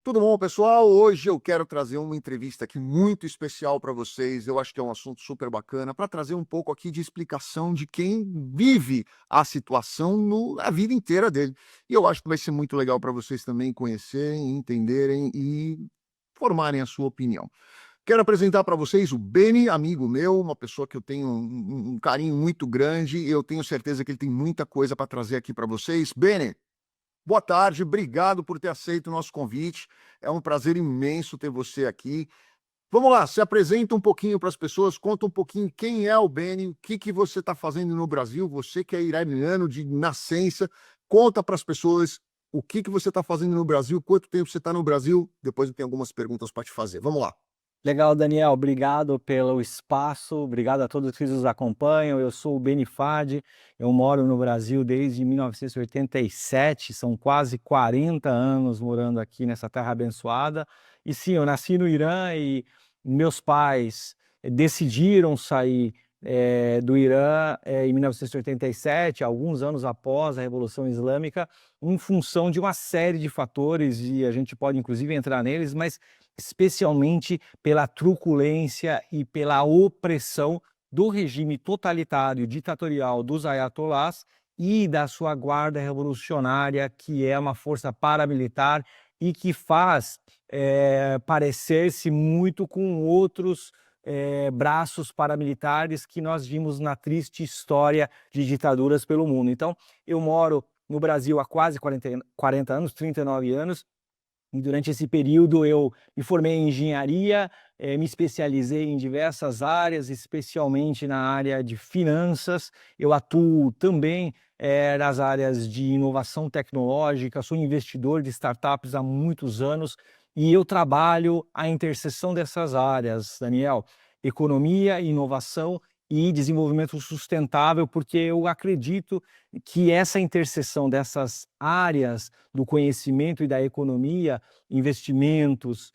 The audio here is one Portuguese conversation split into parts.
Tudo bom, pessoal? Hoje eu quero trazer uma entrevista aqui muito especial para vocês. Eu acho que é um assunto super bacana para trazer um pouco aqui de explicação de quem vive a situação a vida inteira dele. E eu acho que vai ser muito legal para vocês também conhecerem, entenderem e formarem a sua opinião. Quero apresentar para vocês o Beni, amigo meu, uma pessoa que eu tenho um carinho muito grande e eu tenho certeza que ele tem muita coisa para trazer aqui para vocês. Beni, boa tarde, obrigado por ter aceito o nosso convite. É um prazer imenso ter você aqui. Vamos lá, se apresenta um pouquinho para as pessoas, conta um pouquinho quem é o Beni, o que você está fazendo no Brasil, você que é iraniano de nascença, conta para as pessoas o que você está fazendo no Brasil, quanto tempo você está no Brasil, depois eu tenho algumas perguntas para te fazer. Vamos lá. Legal, Daniel, obrigado pelo espaço, obrigado a todos que nos acompanham. Eu sou o Beni Fadi, eu moro no Brasil desde 1987, são quase 40 anos morando aqui nessa terra abençoada. E sim, eu nasci no Irã e meus pais decidiram sair do Irã em 1987, alguns anos após a Revolução Islâmica, em função de uma série de fatores, e a gente pode inclusive entrar neles, mas especialmente pela truculência e pela opressão do regime totalitário ditatorial dos ayatolás e da sua guarda revolucionária, que é uma força paramilitar e que faz parecer-se muito com outros braços paramilitares que nós vimos na triste história de ditaduras pelo mundo. Então, eu moro no Brasil há quase 40 anos, 39 anos, e durante esse período eu me formei em engenharia, me especializei em diversas áreas, especialmente na área de finanças. Eu atuo também nas áreas de inovação tecnológica, sou investidor de startups há muitos anos e eu trabalho a interseção dessas áreas, Daniel, economia, inovação e desenvolvimento sustentável, porque eu acredito que essa interseção dessas áreas do conhecimento e da economia, investimentos,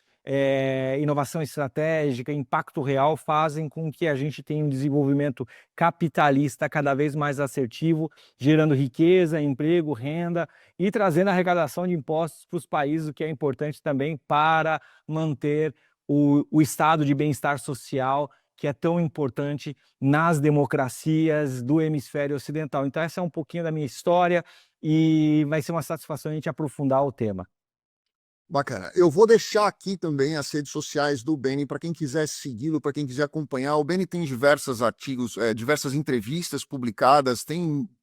inovação estratégica, impacto real, fazem com que a gente tenha um desenvolvimento capitalista cada vez mais assertivo, gerando riqueza, emprego, renda e trazendo arrecadação de impostos para os países, o que é importante também para manter o estado de bem-estar social, que é tão importante nas democracias do hemisfério ocidental. Então essa é um pouquinho da minha história e vai ser uma satisfação a gente aprofundar o tema. Bacana. Eu vou deixar aqui também as redes sociais do Beni para quem quiser segui-lo, para quem quiser acompanhar. O Beni tem diversos artigos, diversas entrevistas publicadas,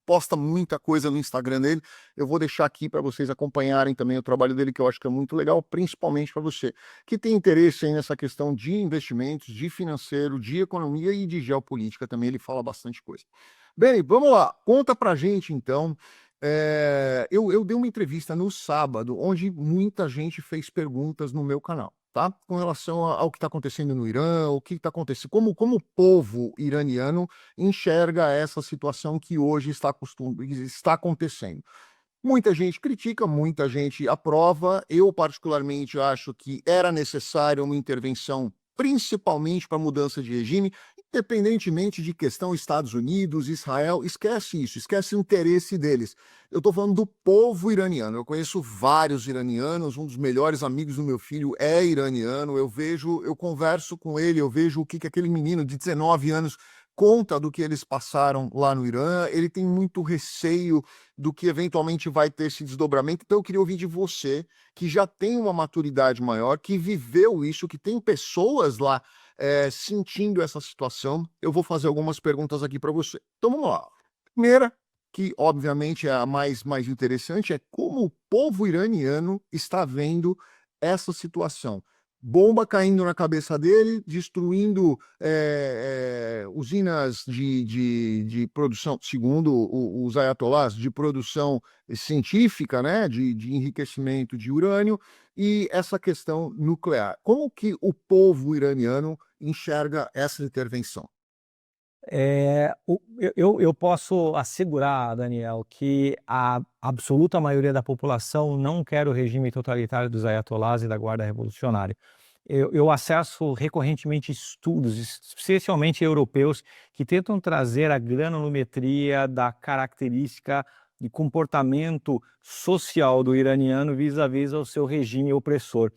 posta muita coisa no Instagram dele. Eu vou deixar aqui para vocês acompanharem também o trabalho dele, que eu acho que é muito legal, principalmente para você que tem interesse aí nessa questão de investimentos, de financeiro, de economia e de geopolítica também. Ele fala bastante coisa. Beni, vamos lá. Conta pra gente então. Eu dei uma entrevista no sábado, onde muita gente fez perguntas no meu canal, tá? Com relação ao que está acontecendo no Irã, o que está acontecendo, como o povo iraniano enxerga essa situação que hoje está acontecendo. Muita gente critica, muita gente aprova. Eu, particularmente, acho que era necessária uma intervenção, principalmente para mudança de regime, independentemente de questão Estados Unidos, Israel, esquece isso, esquece o interesse deles. Eu estou falando do povo iraniano. Eu conheço vários iranianos, um dos melhores amigos do meu filho é iraniano. Eu converso com ele, eu vejo o que aquele menino de 19 anos conta do que eles passaram lá no Irã. Ele tem muito receio do que eventualmente vai ter esse desdobramento. Então eu queria ouvir de você, que já tem uma maturidade maior, que viveu isso, que tem pessoas lá sentindo essa situação. Eu vou fazer algumas perguntas aqui para você. Então vamos lá. Primeira, que obviamente é a mais interessante, é como o povo iraniano está vendo essa situação. Bomba caindo na cabeça dele, destruindo usinas de produção, segundo os ayatolás, de produção científica, né, de enriquecimento de urânio, e essa questão nuclear. Como que o povo iraniano enxerga essa intervenção? Eu posso assegurar, Daniel, que a absoluta maioria da população não quer o regime totalitário dos ayatolás e da Guarda Revolucionária. Eu acesso recorrentemente estudos, especialmente europeus, que tentam trazer a granulometria da característica e comportamento social do iraniano vis-à-vis ao seu regime opressor.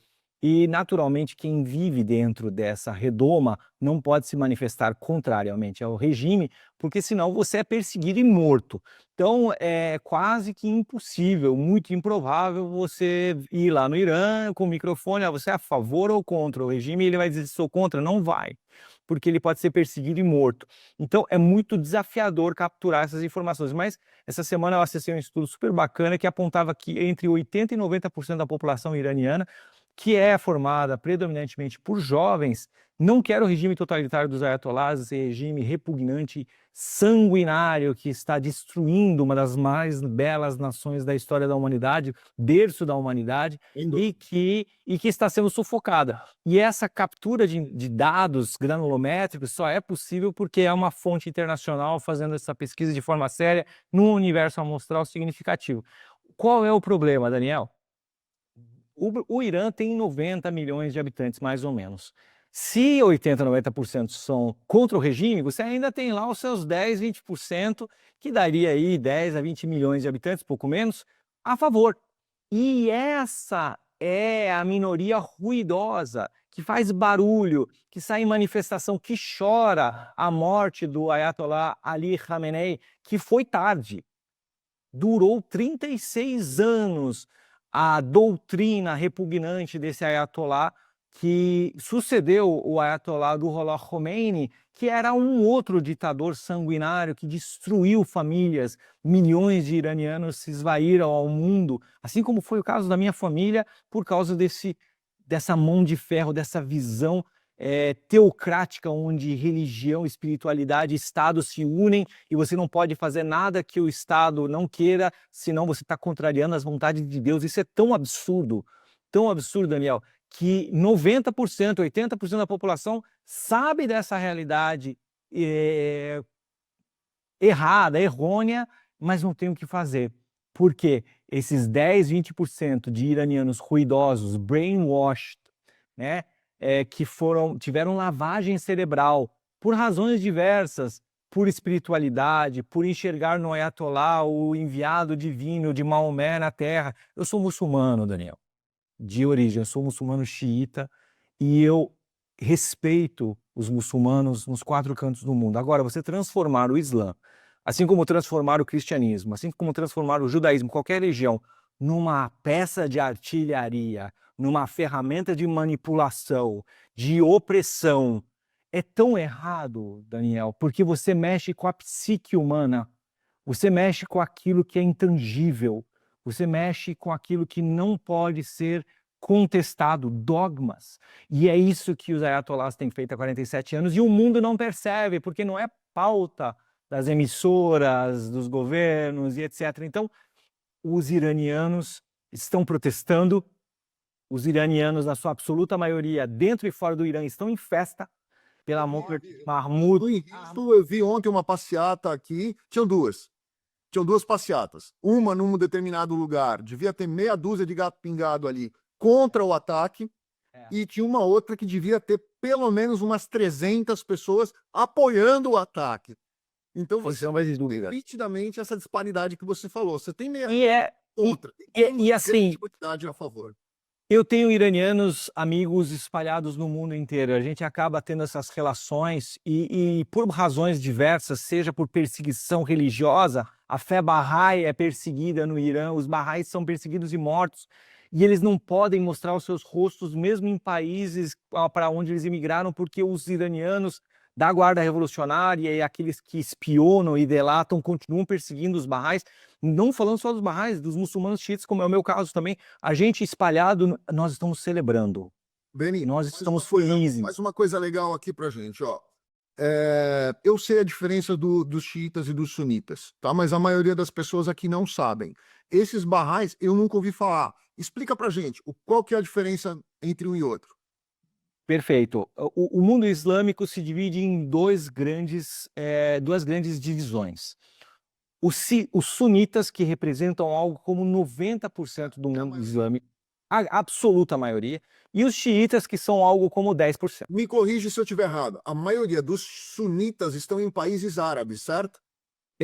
E, naturalmente, quem vive dentro dessa redoma não pode se manifestar contrariamente ao regime, porque senão você é perseguido e morto. Então, é quase que impossível, muito improvável você ir lá no Irã com o microfone, você é a favor ou contra o regime, e ele vai dizer, sou contra, não vai, porque ele pode ser perseguido e morto. Então, é muito desafiador capturar essas informações. Mas, essa semana eu acessei um estudo super bacana que apontava que entre 80% e 90% da população iraniana, que é formada predominantemente por jovens, não quer o regime totalitário dos ayatollahs, esse regime repugnante, sanguinário, que está destruindo uma das mais belas nações da história da humanidade, berço da humanidade, e que está sendo sufocada. E essa captura de dados granulométricos só é possível porque é uma fonte internacional fazendo essa pesquisa de forma séria, num universo amostral significativo. Qual é o problema, Daniel? O Irã tem 90 milhões de habitantes, mais ou menos. Se 80, 90% são contra o regime, você ainda tem lá os seus 10, 20%, que daria aí 10 a 20 milhões de habitantes, pouco menos, a favor. E essa é a minoria ruidosa, que faz barulho, que sai em manifestação, que chora a morte do Ayatollah Ali Khamenei, que foi tarde. Durou 36 anos a doutrina repugnante desse Ayatollah, que sucedeu o Ayatollah Ruhollah Khomeini, que era um outro ditador sanguinário que destruiu famílias, milhões de iranianos se esvaíram ao mundo, assim como foi o caso da minha família, por causa dessa mão de ferro, dessa visão teocrática, onde religião, espiritualidade e Estado se unem e você não pode fazer nada que o Estado não queira, senão você está contrariando as vontades de Deus. Isso é tão absurdo, Daniel, que 90%, 80% da população sabe dessa realidade errada, errônea, mas não tem o que fazer. Porque esses 10, 20% de iranianos ruidosos, brainwashed, né, que tiveram lavagem cerebral por razões diversas, por espiritualidade, por enxergar no Ayatollah o enviado divino de Maomé na Terra. Eu sou muçulmano, Daniel, de origem, eu sou muçulmano xiita e eu respeito os muçulmanos nos 4 cantos do mundo. Agora, você transformar o Islã, assim como transformar o cristianismo, assim como transformar o judaísmo, qualquer religião, numa peça de artilharia, numa ferramenta de manipulação, de opressão, é tão errado, Daniel, porque você mexe com a psique humana, você mexe com aquilo que é intangível, você mexe com aquilo que não pode ser contestado, dogmas. E é isso que os ayatollahs têm feito há 47 anos e o mundo não percebe, porque não é pauta das emissoras, dos governos e etc. Então, os iranianos estão protestando, os iranianos, na sua absoluta maioria, dentro e fora do Irã, estão em festa pela Mahmoud. Eu vi ontem uma passeata aqui, tinham duas passeatas. Uma num determinado lugar, devia ter meia dúzia de gato pingado ali contra o ataque, e tinha uma outra que devia ter pelo menos umas 300 pessoas apoiando o ataque. Então você vê nitidamente essa disparidade que você falou. Você tem meia outra. E assim, quantidade a favor. Eu tenho iranianos amigos espalhados no mundo inteiro. A gente acaba tendo essas relações e por razões diversas, seja por perseguição religiosa, a fé Bahá'í é perseguida no Irã, os Bahá'ís são perseguidos e mortos, e eles não podem mostrar os seus rostos mesmo em países para onde eles imigraram, porque os iranianos da Guarda Revolucionária e aqueles que espionam e delatam continuam perseguindo os Bahá'ís, não falando só dos Bahá'ís, dos muçulmanos xiitas, como é o meu caso também. A gente espalhado, nós estamos celebrando. Beni, nós estamos felizes. Mais uma coisa legal aqui pra gente, ó. Eu sei a diferença dos xiitas e dos sunitas, tá? Mas a maioria das pessoas aqui não sabem. Esses Bahá'ís eu nunca ouvi falar. Explica pra gente qual que é a diferença entre um e outro. Perfeito. O mundo islâmico se divide em duas grandes divisões. Os sunitas, que representam algo como 90% do mundo islâmico, a absoluta maioria, e os xiitas, que são algo como 10%. Me corrige se eu estiver errado. A maioria dos sunitas estão em países árabes, certo?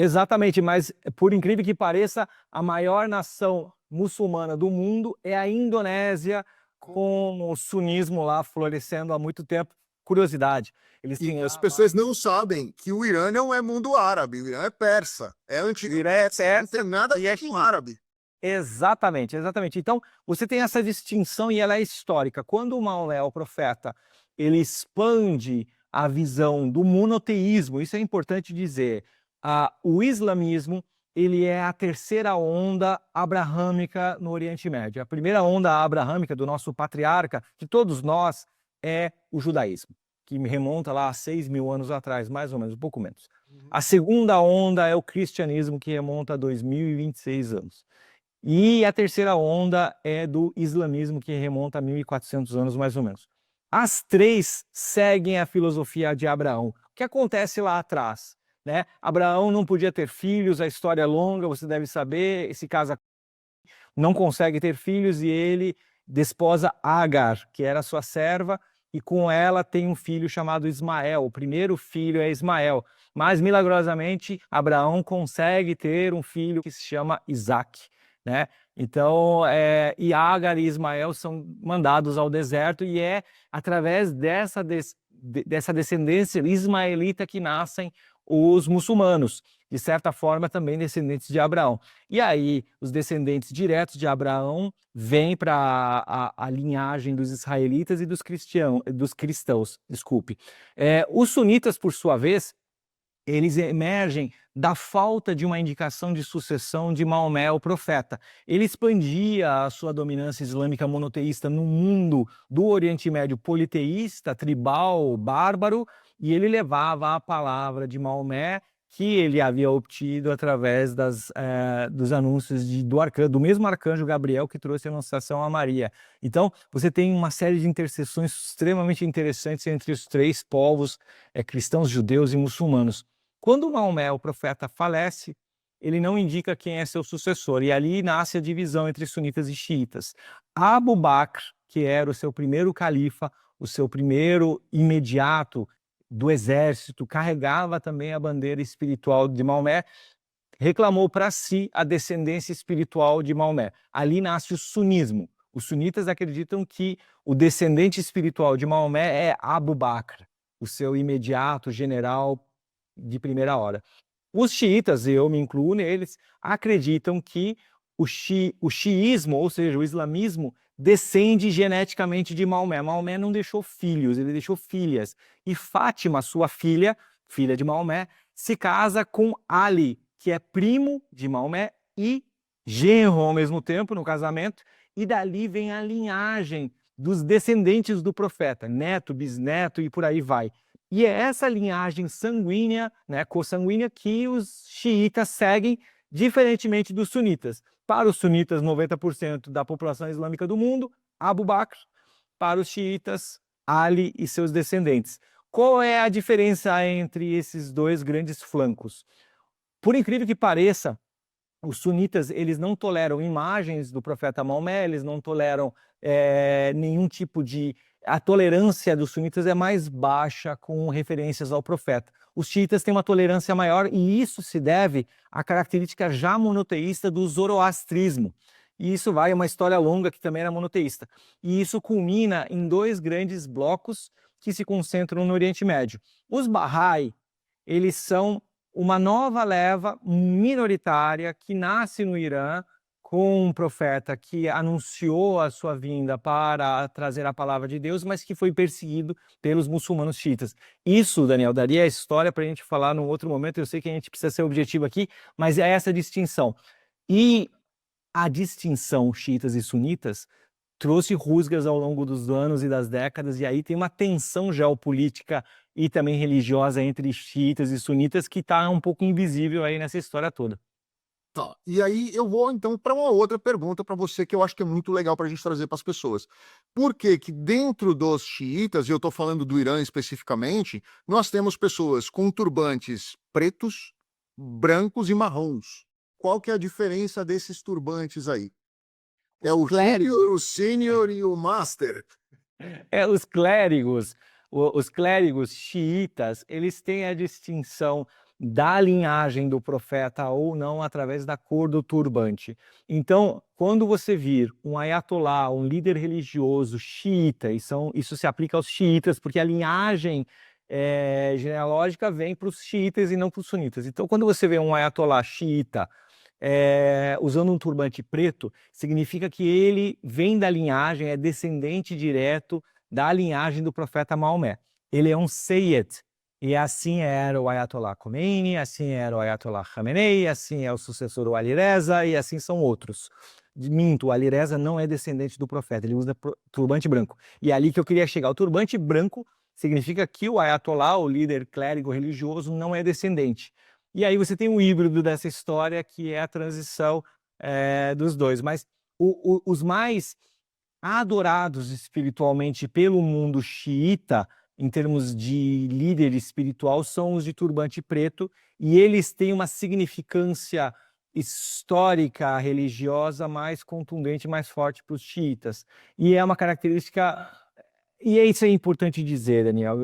Exatamente, mas por incrível que pareça, a maior nação muçulmana do mundo é a Indonésia, com o sunismo lá florescendo há muito tempo. Curiosidade, eles E têm as lá pessoas não sabem que o Irã não é mundo árabe, o Irã é persa, é antigo, não tem nada a ver com árabe. Exatamente, exatamente. Então, você tem essa distinção e ela é histórica. Quando o Maomé, o profeta, ele expande a visão do monoteísmo, isso é importante dizer. O islamismo, ele é a terceira onda abraâmica no Oriente Médio. A primeira onda abraâmica do nosso patriarca, de todos nós, é o judaísmo, que me remonta lá a 6.000 anos atrás, mais ou menos, um pouco menos. A segunda onda é o cristianismo, que remonta a 2026 anos. E a terceira onda é do islamismo, que remonta a 1.400 anos, mais ou menos. As três seguem a filosofia de Abraão. O que acontece lá atrás? Né? Abraão não podia ter filhos, a história é longa, você deve saber, se casa, não consegue ter filhos e ele desposa Agar, que era sua serva, e com ela tem um filho chamado Ismael. O primeiro filho é Ismael, mas milagrosamente Abraão consegue ter um filho que se chama Isaque, né? Então, e Agar e Ismael são mandados ao deserto e é através dessa descendência ismaelita que nascem os muçulmanos, de certa forma também descendentes de Abraão. E aí, os descendentes diretos de Abraão vêm para a linhagem dos israelitas e dos cristãos, desculpe. Os sunitas, por sua vez, eles emergem da falta de uma indicação de sucessão de Maomé, o profeta. Ele expandia a sua dominância islâmica monoteísta no mundo do Oriente Médio politeísta, tribal, bárbaro, e ele levava a palavra de Maomé, que ele havia obtido através dos anúncios do mesmo arcanjo Gabriel, que trouxe a anunciação a Maria. Então, você tem uma série de interseções extremamente interessantes entre os três povos, cristãos, judeus e muçulmanos. Quando Maomé, o profeta, falece, ele não indica quem é seu sucessor, e ali nasce a divisão entre sunitas e xiitas. Abu Bakr, que era o seu primeiro califa, o seu primeiro imediato do exército, carregava também a bandeira espiritual de Maomé, reclamou para si a descendência espiritual de Maomé. Ali nasce o sunismo. Os sunitas acreditam que o descendente espiritual de Maomé é Abu Bakr, o seu imediato general de primeira hora. Os xiitas, e eu me incluo neles, acreditam que o xiismo, ou seja, o islamismo, descende geneticamente de Maomé. Maomé não deixou filhos, ele deixou filhas. E Fátima, sua filha, filha de Maomé, se casa com Ali, que é primo de Maomé e genro ao mesmo tempo no casamento, e dali vem a linhagem dos descendentes do profeta, neto, bisneto e por aí vai. E é essa linhagem sanguínea, né, consanguínea, que os xiitas seguem, diferentemente dos sunitas. Para os sunitas, 90% da população islâmica do mundo, Abu Bakr; para os xiitas, Ali e seus descendentes. Qual é a diferença entre esses dois grandes flancos? Por incrível que pareça, os sunitas, eles não toleram imagens do profeta Maomé, eles não toleram nenhum tipo de... A tolerância dos sunitas é mais baixa com referências ao profeta. Os xiitas têm uma tolerância maior e isso se deve à característica já monoteísta do zoroastrismo. E isso vai a uma história longa que também era monoteísta. E isso culmina em dois grandes blocos que se concentram no Oriente Médio. Os Bahá'í, eles são uma nova leva minoritária que nasce no Irã, com um profeta que anunciou a sua vinda para trazer a palavra de Deus, mas que foi perseguido pelos muçulmanos xiitas. Isso, Daniel, daria a história para a gente falar num outro momento. Eu sei que a gente precisa ser objetivo aqui, mas é essa distinção. E a distinção xiitas e sunitas trouxe rusgas ao longo dos anos e das décadas, e aí tem uma tensão geopolítica e também religiosa entre xiitas e sunitas que está um pouco invisível aí nessa história toda. Tá. E aí eu vou então para uma outra pergunta para você que eu acho que é muito legal para a gente trazer para as pessoas. Por que que dentro dos xiitas, e eu estou falando do Irã especificamente, nós temos pessoas com turbantes pretos, brancos e marrons? Qual que é a diferença desses turbantes aí? É o júnior, o sênior e o master? Os clérigos xiitas, eles têm a distinção da linhagem do profeta ou não através da cor do turbante. Então, quando você vir um ayatolá, um líder religioso xiita, isso se aplica aos xiitas, porque a linhagem genealógica vem para os xiitas e não para os sunitas. Então, quando você vê um ayatolá xiita usando um turbante preto, significa que ele vem da linhagem, é descendente direto da linhagem do profeta Maomé. Ele é um Sayyid, e assim era o Ayatollah Khomeini, assim era o Ayatollah Khamenei, assim é o sucessor do Ali Reza, e assim são outros. Minto, o Ali Reza não é descendente do profeta, ele usa turbante branco. E é ali que eu queria chegar. O turbante branco significa que o Ayatollah, o líder clérigo religioso, não é descendente. E aí você tem um híbrido dessa história, que é a transição dos dois. Mas os mais adorados espiritualmente pelo mundo xiita, em termos de líder espiritual, são os de turbante preto, e eles têm uma significância histórica, religiosa mais contundente, mais forte para os xiitas. E é uma característica, e isso é importante dizer, Daniel,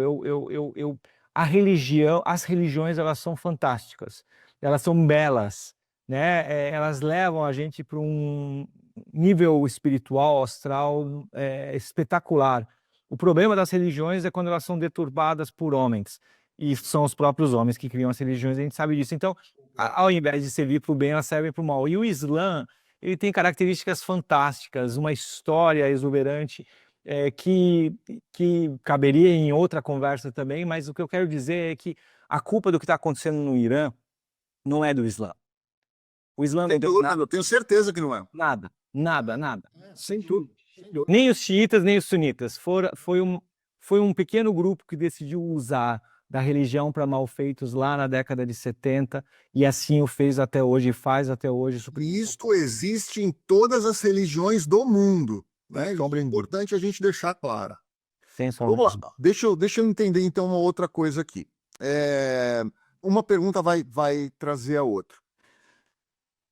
a religião, as religiões, elas são fantásticas, elas são belas, né? Elas levam a gente para um nível espiritual, astral, espetacular. O problema das religiões é quando elas são deturpadas por homens, e são os próprios homens que criam as religiões, a gente sabe disso. Então, ao invés de servir para o bem, elas servem para o mal. E o Islã, ele tem características fantásticas, uma história exuberante, que caberia em outra conversa também, mas o que eu quero dizer é que a culpa do que está acontecendo no Irã não é do Islã. O Islã não deu Eu tenho certeza que não é. nada, nada, nada. Sem dúvida. Nem os xiitas, nem os sunitas. Foi um pequeno grupo que decidiu usar da religião para malfeitos lá na década de 70, e assim o fez até hoje, e faz até hoje. E isto existe em todas as religiões do mundo, né? Então é importante a gente deixar claro. Sem sombra. Vamos lá, deixa eu entender então uma outra coisa aqui. Uma pergunta vai trazer a outra.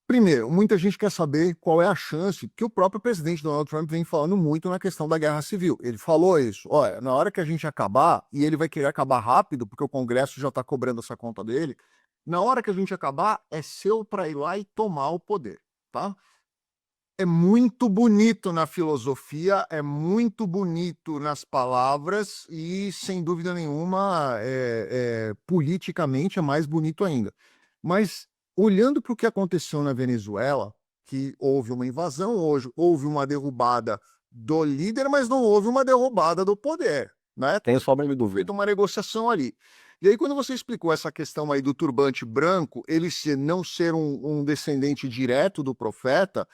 Primeiro, muita gente quer saber qual é a chance, que o próprio presidente Donald Trump vem falando muito na questão da guerra civil. Ele falou isso, olha, na hora que a gente acabar, e ele vai querer acabar rápido, porque o Congresso já está cobrando essa conta dele, na hora que a gente acabar, é seu para ir lá e tomar o poder, tá? É muito bonito na filosofia, é muito bonito nas palavras e, sem dúvida nenhuma, politicamente é mais bonito ainda. Mas, olhando para o que aconteceu na Venezuela, que houve uma invasão, houve uma derrubada do líder, mas não houve uma derrubada do poder, né? Tenho sombra de dúvida. Uma negociação ali. E aí, quando você explicou essa questão aí do turbante branco, ele não ser um descendente direto do profeta,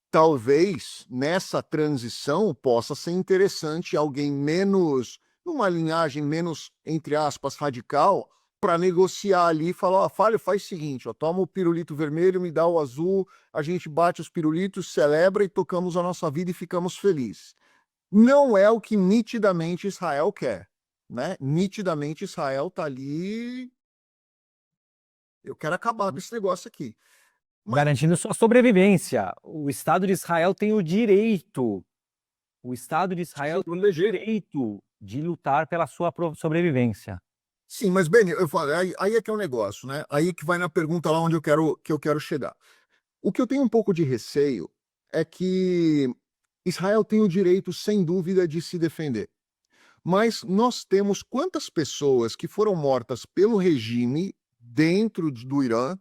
talvez nessa transição possa ser interessante alguém numa linhagem menos, entre aspas, radical, para negociar ali e falar, ó, faz o seguinte, ó, toma o pirulito vermelho, me dá o azul, a gente bate os pirulitos, celebra e tocamos a nossa vida e ficamos felizes. Não é o que nitidamente Israel quer, né? Nitidamente Israel tá ali, eu quero acabar com esse negócio aqui. Garantindo sua sobrevivência. O Estado de Israel tem o direito de lutar pela sua sobrevivência. Sim, mas Beni, eu falo, aí é que é o negócio, né? Aí que vai na pergunta lá onde eu quero chegar. O que eu tenho um pouco de receio é que Israel tem o direito, sem dúvida, de se defender. Mas nós temos quantas pessoas que foram mortas pelo regime dentro do Irã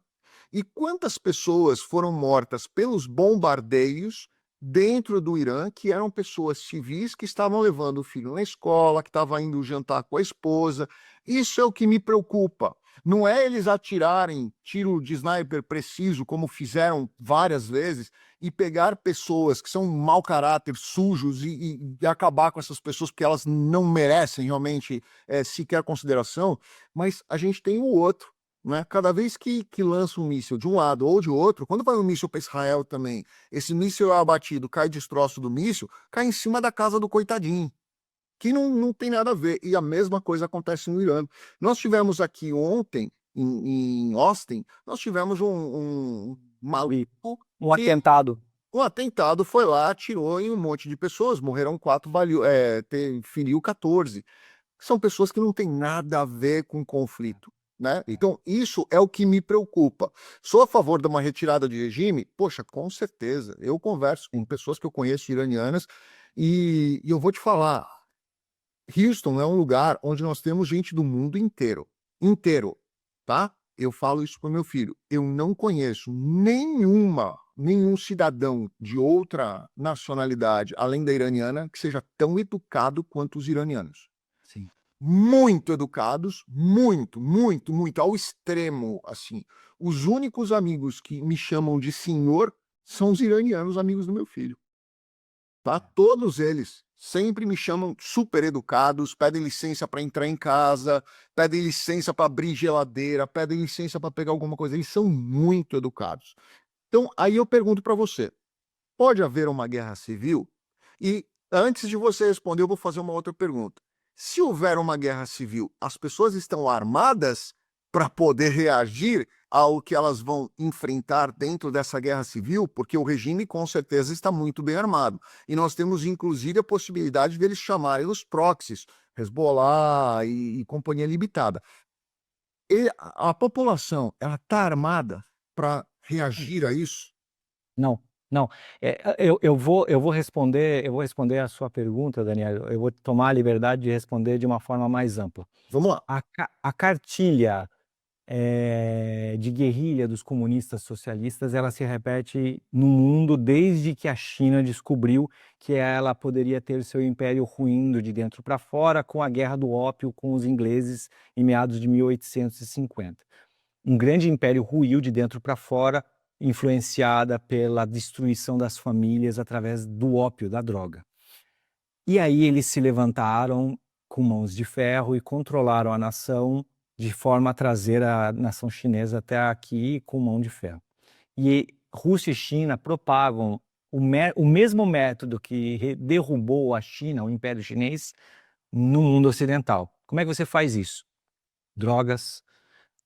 e quantas pessoas foram mortas pelos bombardeios dentro do Irã, que eram pessoas civis que estavam levando o filho na escola, que estavam indo jantar com a esposa. Isso é o que me preocupa. Não é eles atirarem tiro de sniper preciso, como fizeram várias vezes, e pegar pessoas que são mau caráter, sujos, e acabar com essas pessoas, porque elas não merecem realmente sequer consideração, mas a gente tem o outro. Né? Cada vez que lança um míssil de um lado ou de outro, quando vai um míssil para Israel também, esse míssil é abatido, cai destroço do míssil, cai em cima da casa do coitadinho, que não tem nada a ver. E a mesma coisa acontece no Irã. Nós tivemos aqui ontem, em Austin, nós tivemos um maluco. Um atentado. Um atentado foi lá, atirou em um monte de pessoas, morreram 4, feriu 14. São pessoas que não têm nada a ver com conflito. né? Então, isso é o que me preocupa. Sou a favor de uma retirada de regime? Poxa, com certeza. Eu converso com pessoas que eu conheço iranianas e eu vou te falar, Houston é um lugar onde nós temos gente do mundo inteiro, inteiro, tá? Eu falo isso para meu filho. Eu não conheço nenhum cidadão de outra nacionalidade, além da iraniana, que seja tão educado quanto os iranianos. Sim. Muito educados, muito, ao extremo, assim. Os únicos amigos que me chamam de senhor são os iranianos, amigos do meu filho, tá? Todos eles sempre me chamam super educados, pedem licença para entrar em casa, pedem licença para abrir geladeira, pedem licença para pegar alguma coisa. Eles são muito educados. Então, aí eu pergunto para você: pode haver uma guerra civil? E antes de você responder, eu vou fazer uma outra pergunta. Se houver uma guerra civil, as pessoas estão armadas para poder reagir ao que elas vão enfrentar dentro dessa guerra civil? Porque o regime, com certeza, está muito bem armado. E nós temos, inclusive, a possibilidade deles chamarem os proxies, Hezbollah e Companhia Limitada. E a população, ela está armada para reagir a isso? Não, não. Eu vou responder a sua pergunta, Daniel. Eu vou tomar a liberdade de responder de uma forma mais ampla. Vamos lá. A cartilha de guerrilha dos comunistas socialistas, ela se repete no mundo desde que a China descobriu que ela poderia ter seu império ruindo de dentro para fora com a guerra do ópio com os ingleses em meados de 1850. Um grande império ruiu de dentro para fora, influenciada pela destruição das famílias através do ópio, da droga. E aí eles se levantaram com mãos de ferro e controlaram a nação de forma a trazer a nação chinesa até aqui com mão de ferro. E Rússia e China propagam o mesmo método que derrubou a China, o Império Chinês, no mundo ocidental. Como é que você faz isso? Drogas,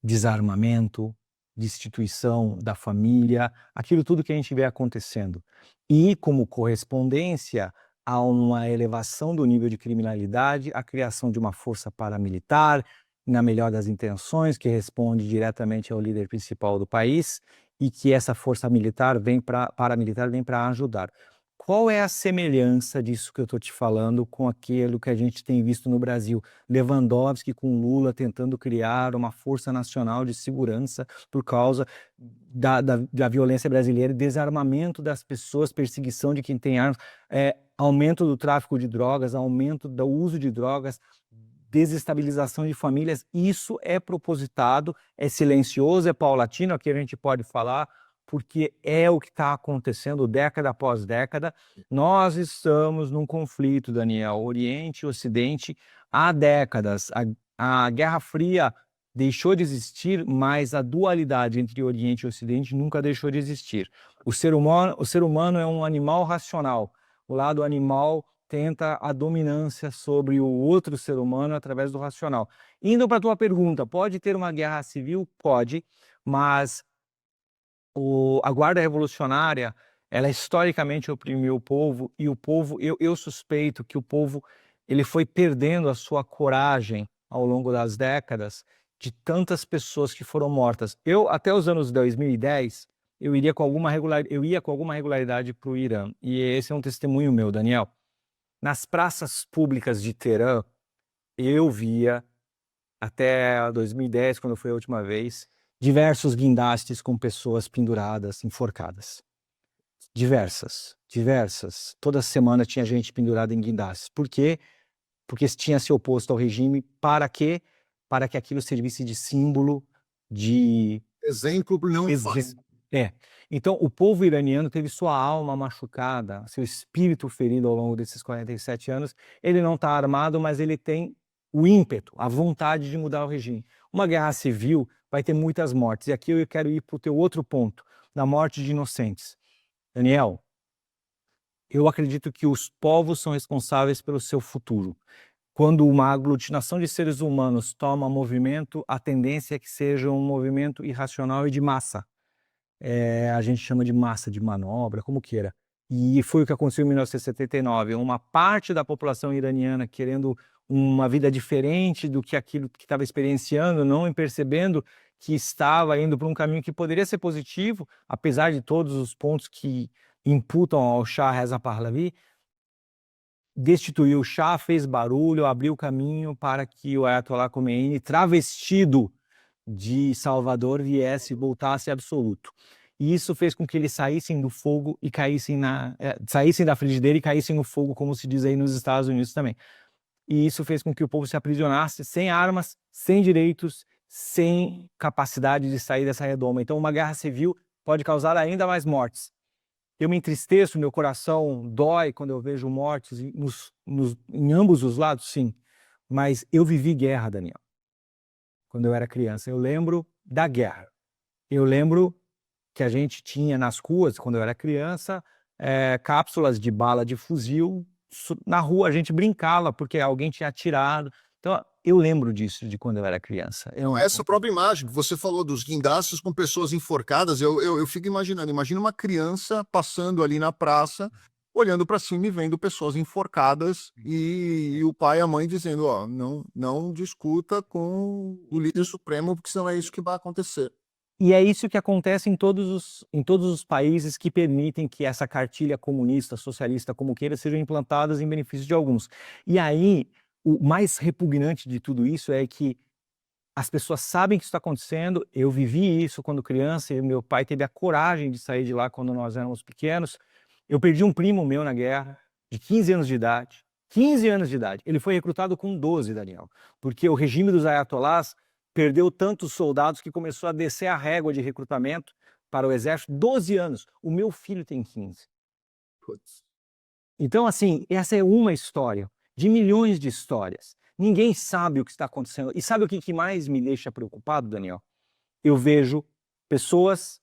desarmamento, destituição da família, aquilo tudo que a gente vê acontecendo. E, como correspondência a uma elevação do nível de criminalidade, a criação de uma força paramilitar, na melhor das intenções, que responde diretamente ao líder principal do país, e que essa força paramilitar vem para ajudar. Qual é a semelhança disso que eu estou te falando com aquilo que a gente tem visto no Brasil? Lewandowski com Lula tentando criar uma força nacional de segurança por causa da violência brasileira, desarmamento das pessoas, perseguição de quem tem armas, aumento do tráfico de drogas, aumento do uso de drogas, desestabilização de famílias. Isso é propositado, é silencioso, é paulatino, aqui a gente pode falar, porque é o que está acontecendo década após década. Nós estamos num conflito, Daniel, Oriente e Ocidente há décadas. A Guerra Fria deixou de existir, mas a dualidade entre Oriente e Ocidente nunca deixou de existir. O ser humano é um animal racional. O lado animal tenta a dominância sobre o outro ser humano através do racional. Indo para a tua pergunta, pode ter uma guerra civil? Pode, mas a Guarda Revolucionária, ela historicamente oprimiu o povo, e o povo, eu suspeito que o povo ele foi perdendo a sua coragem ao longo das décadas de tantas pessoas que foram mortas. Até os anos 2010, eu ia com alguma regularidade para o Irã, e esse é um testemunho meu, Daniel. Nas praças públicas de Teherã, eu via, até 2010, quando foi a última vez, diversos guindastes com pessoas penduradas, enforcadas. Diversas. Toda semana tinha gente pendurada em guindastes. Por quê? Porque tinha se oposto ao regime. Para quê? Para que aquilo servisse de símbolo, de Exemplo não faz. Então, o povo iraniano teve sua alma machucada, seu espírito ferido ao longo desses 47 anos. Ele não está armado, mas ele tem o ímpeto, a vontade de mudar o regime. Uma guerra civil vai ter muitas mortes. E aqui eu quero ir para o teu outro ponto, da morte de inocentes. Daniel, eu acredito que os povos são responsáveis pelo seu futuro. Quando uma aglutinação de seres humanos toma movimento, a tendência é que seja um movimento irracional e de massa. A gente chama de massa, de manobra, como queira. E foi o que aconteceu em 1979. Uma parte da população iraniana querendo uma vida diferente do que aquilo que estava experienciando, não percebendo que estava indo para um caminho que poderia ser positivo, apesar de todos os pontos que imputam ao Shah Reza Pahlavi, destituiu o Shah, fez barulho, abriu caminho para que o Ayatollah Khomeini, travestido de Salvador, viesse e voltasse absoluto. E isso fez com que eles saíssem do fogo e saíssem da frigideira e caíssem no fogo, como se diz aí nos Estados Unidos também. E isso fez com que o povo se aprisionasse sem armas, sem direitos, sem capacidade de sair dessa redoma. Então, uma guerra civil pode causar ainda mais mortes. Eu me entristeço, meu coração dói quando eu vejo mortes em ambos os lados, sim. Mas eu vivi guerra, Daniel, quando eu era criança. Eu lembro da guerra. Eu lembro que a gente tinha nas ruas, quando eu era criança, cápsulas de bala de fuzil. Na rua a gente brincava porque alguém tinha atirado. Então, eu lembro disso de quando eu era criança. Essa própria imagem que você falou dos guindastes com pessoas enforcadas, eu fico imaginando. Imagina uma criança passando ali na praça, olhando para cima e vendo pessoas enforcadas e o pai e a mãe dizendo, ó, não discuta com o líder supremo, porque senão é isso que vai acontecer. E é isso que acontece em todos os países que permitem que essa cartilha comunista, socialista, como queira, sejam implantadas em benefício de alguns. E aí, o mais repugnante de tudo isso é que as pessoas sabem que isso está acontecendo. Eu vivi isso quando criança e meu pai teve a coragem de sair de lá quando nós éramos pequenos. Eu perdi um primo meu na guerra, de 15 anos de idade. 15 anos de idade. Ele foi recrutado com 12, Daniel, porque o regime dos ayatollahs perdeu tantos soldados que começou a descer a régua de recrutamento para o exército. 12 anos. O meu filho tem 15. Putz. Então, assim, essa é uma história de milhões de histórias. Ninguém sabe o que está acontecendo. E sabe o que mais me deixa preocupado, Daniel? Eu vejo pessoas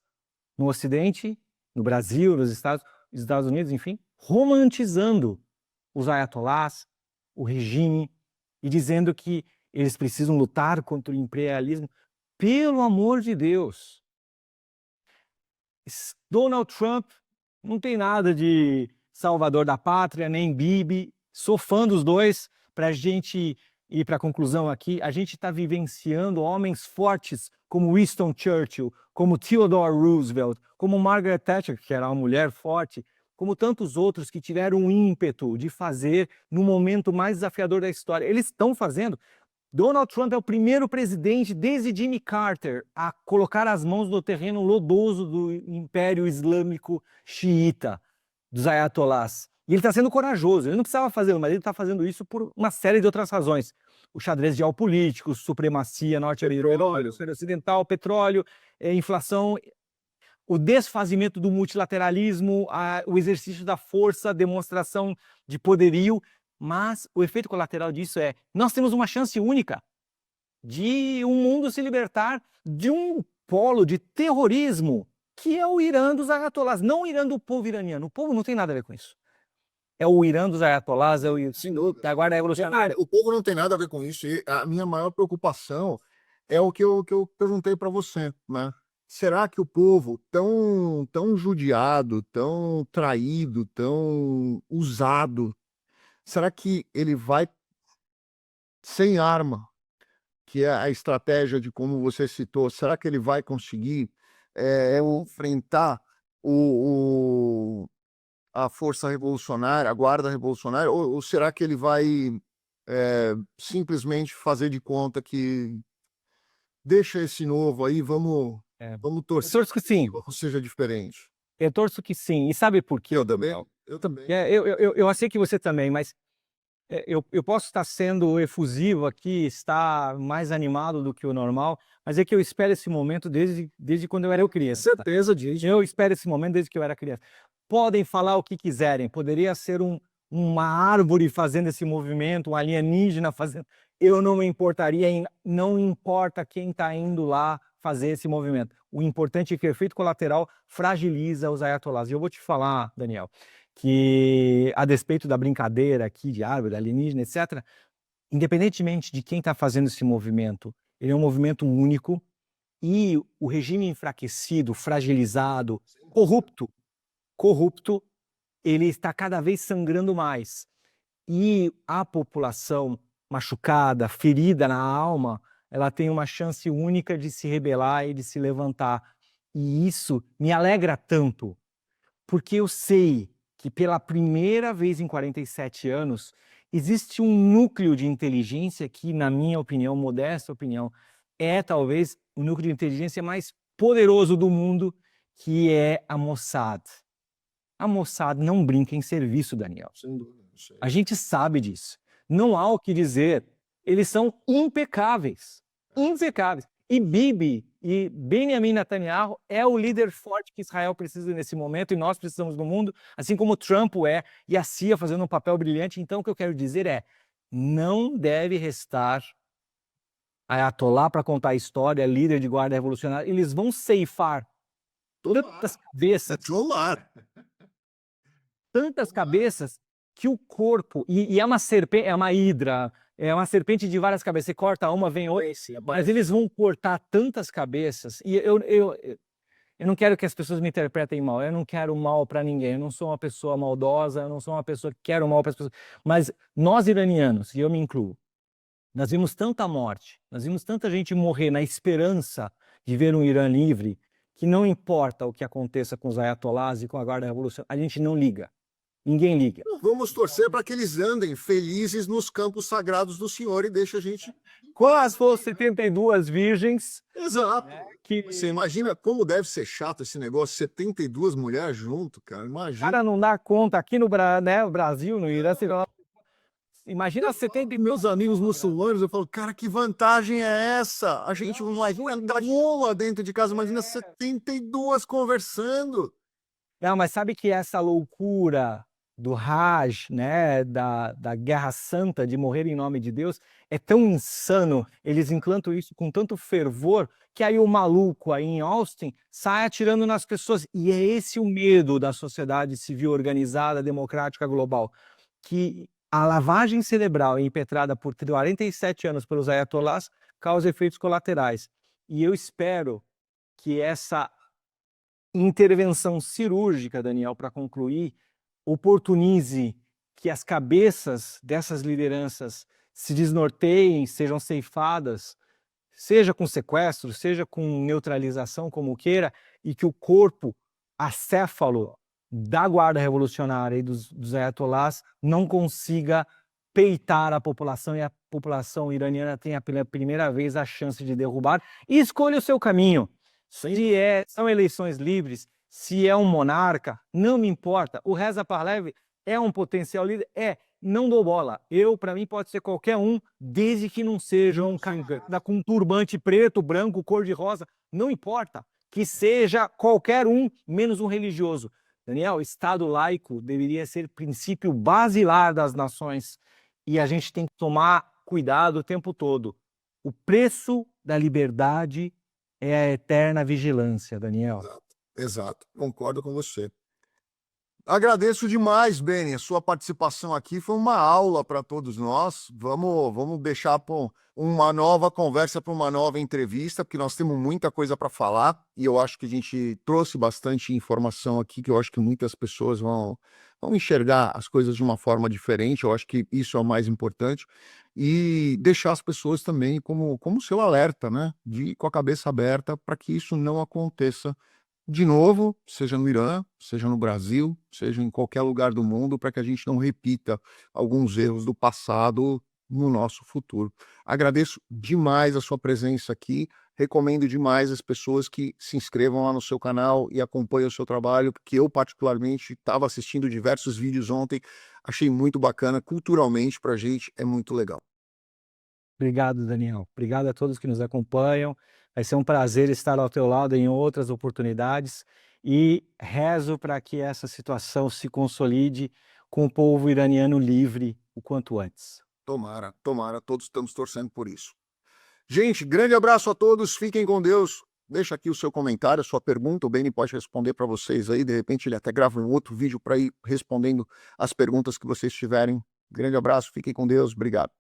no Ocidente, no Brasil, nos Estados Unidos, enfim, romantizando os ayatollahs, o regime, e dizendo que eles precisam lutar contra o imperialismo. Pelo amor de Deus! Donald Trump não tem nada de salvador da pátria, nem Bibi. Sou fã dos dois. Para a gente ir para a conclusão aqui, a gente está vivenciando homens fortes como Winston Churchill, como Theodore Roosevelt, como Margaret Thatcher, que era uma mulher forte, como tantos outros que tiveram um ímpeto de fazer no momento mais desafiador da história. Eles estão fazendo. Donald Trump é o primeiro presidente desde Jimmy Carter a colocar as mãos no terreno lodoso do Império Islâmico Xiita, dos ayatollahs. E ele está sendo corajoso. Ele não precisava fazê-lo, mas ele está fazendo isso por uma série de outras razões. O xadrez geopolítico, supremacia norte-americana, ocidental, petróleo, inflação, o desfazimento do multilateralismo, o exercício da força, a demonstração de poderio. Mas o efeito colateral disso é, nós temos uma chance única de um mundo se libertar de um polo de terrorismo, que é o Irã dos ayatollahs, não o Irã do povo iraniano. O povo não tem nada a ver com isso. É o Irã dos ayatollahs, é o Irã da guarda revolucionária. O povo não tem nada a ver com isso. E a minha maior preocupação é o que eu perguntei para você, né? Será que o povo tão judiado, tão traído, tão usado, será que ele vai sem arma, que é a estratégia de como você citou, será que ele vai conseguir enfrentar a força revolucionária, a guarda revolucionária, ou será que ele vai simplesmente fazer de conta que deixa esse novo aí, vamos Eu torcer torço que sim. que seja diferente? Eu torço que sim. E sabe por quê? Eu também. Eu também. Eu sei que você também, mas eu posso estar sendo efusivo aqui, estar mais animado do que o normal, mas é que eu espero esse momento desde quando eu era criança. Certeza disso. Eu espero esse momento desde que eu era criança. Podem falar o que quiserem, poderia ser uma árvore fazendo esse movimento, um alienígena fazendo. Eu não me importaria, não importa quem está indo lá fazer esse movimento. O importante é que o efeito colateral fragiliza os ayatollahs. E eu vou te falar, Daniel, que a despeito da brincadeira aqui de árvore, alienígena, etc., independentemente de quem está fazendo esse movimento, ele é um movimento único e o regime enfraquecido, fragilizado, corrupto, ele está cada vez sangrando mais. E a população machucada, ferida na alma, ela tem uma chance única de se rebelar e de se levantar. E isso me alegra tanto, porque eu sei que pela primeira vez em 47 anos, existe um núcleo de inteligência que, na minha opinião, modesta opinião, é talvez o núcleo de inteligência mais poderoso do mundo, que é a Mossad. A Mossad não brinca em serviço, Daniel. Sem dúvida, não sei. A gente sabe disso. Não há o que dizer. Eles são impecáveis. Impecáveis. E Bibi e Benjamin Netanyahu é o líder forte que Israel precisa nesse momento e nós precisamos no mundo, assim como Trump é, e a CIA fazendo um papel brilhante. Então, o que eu quero dizer é, não deve restar Ayatollah para contar a história, líder de guarda revolucionária. Eles vão ceifar tantas cabeças, tantas cabeças, que o corpo, e é uma serpente, é uma hidra, é uma serpente de várias cabeças, você corta uma, vem outra, mas eles vão cortar tantas cabeças, e eu não quero que as pessoas me interpretem mal, eu não quero mal para ninguém, eu não sou uma pessoa maldosa, eu não sou uma pessoa que quer o mal para as pessoas, mas nós iranianos, e eu me incluo, nós vimos tanta morte, nós vimos tanta gente morrer na esperança de ver um Irã livre, que não importa o que aconteça com os ayatolás e com a guarda revolucionária, a gente não liga. Ninguém liga. Vamos torcer para que eles andem felizes nos campos sagrados do Senhor e deixe a gente... Quais foram 72 virgens? Exato. Que... Você imagina como deve ser chato esse negócio, 72 mulheres junto, cara. Imagina. Cara, não dá conta. Aqui no Brasil, no Irã, imagina 70 Meus amigos muçulmanos, eu falo, cara, que vantagem é essa? A gente não vai entrar uma dentro de casa, imagina 72 conversando. Não, mas sabe que essa loucura do Hajj, né, da Guerra Santa, de morrer em nome de Deus, é tão insano, eles implantam isso com tanto fervor, que aí o maluco aí em Austin sai atirando nas pessoas. E é esse o medo da sociedade civil organizada, democrática, global, que a lavagem cerebral impetrada por 47 anos pelos ayatolás causa efeitos colaterais. E eu espero que essa intervenção cirúrgica, Daniel, para concluir, oportunize que as cabeças dessas lideranças se desnorteiem, sejam ceifadas, seja com sequestro, seja com neutralização, como queira, e que o corpo acéfalo da guarda revolucionária e dos ayatolás não consiga peitar a população e a população iraniana tenha pela primeira vez a chance de derrubar e escolha o seu caminho. São eleições livres, se é um monarca, não me importa. O Reza Pahlavi é um potencial líder? Não dou bola. Para mim, pode ser qualquer um, desde que não seja um cara com um turbante preto, branco, cor-de-rosa, não importa. Que seja qualquer um, menos um religioso. Daniel, Estado laico deveria ser princípio basilar das nações e a gente tem que tomar cuidado o tempo todo. O preço da liberdade é a eterna vigilância, Daniel. Exato. Concordo com você. Agradeço demais, Beni, a sua participação aqui foi uma aula para todos nós. Vamos deixar uma nova conversa para uma nova entrevista, porque nós temos muita coisa para falar e eu acho que a gente trouxe bastante informação aqui, que eu acho que muitas pessoas vão enxergar as coisas de uma forma diferente. Eu acho que isso é o mais importante e deixar as pessoas também como seu alerta, né? Com a cabeça aberta para que isso não aconteça de novo, seja no Irã, seja no Brasil, seja em qualquer lugar do mundo, para que a gente não repita alguns erros do passado no nosso futuro. Agradeço demais a sua presença aqui, recomendo demais as pessoas que se inscrevam lá no seu canal e acompanhem o seu trabalho, porque eu particularmente estava assistindo diversos vídeos ontem, achei muito bacana, culturalmente para a gente é muito legal. Obrigado, Daniel. Obrigado a todos que nos acompanham. Vai ser um prazer estar ao teu lado em outras oportunidades e rezo para que essa situação se consolide com o povo iraniano livre o quanto antes. Tomara, todos estamos torcendo por isso. Gente, grande abraço a todos, fiquem com Deus. Deixa aqui o seu comentário, a sua pergunta, o Beni pode responder para vocês aí, de repente ele até grava um outro vídeo para ir respondendo as perguntas que vocês tiverem. Grande abraço, fiquem com Deus, obrigado.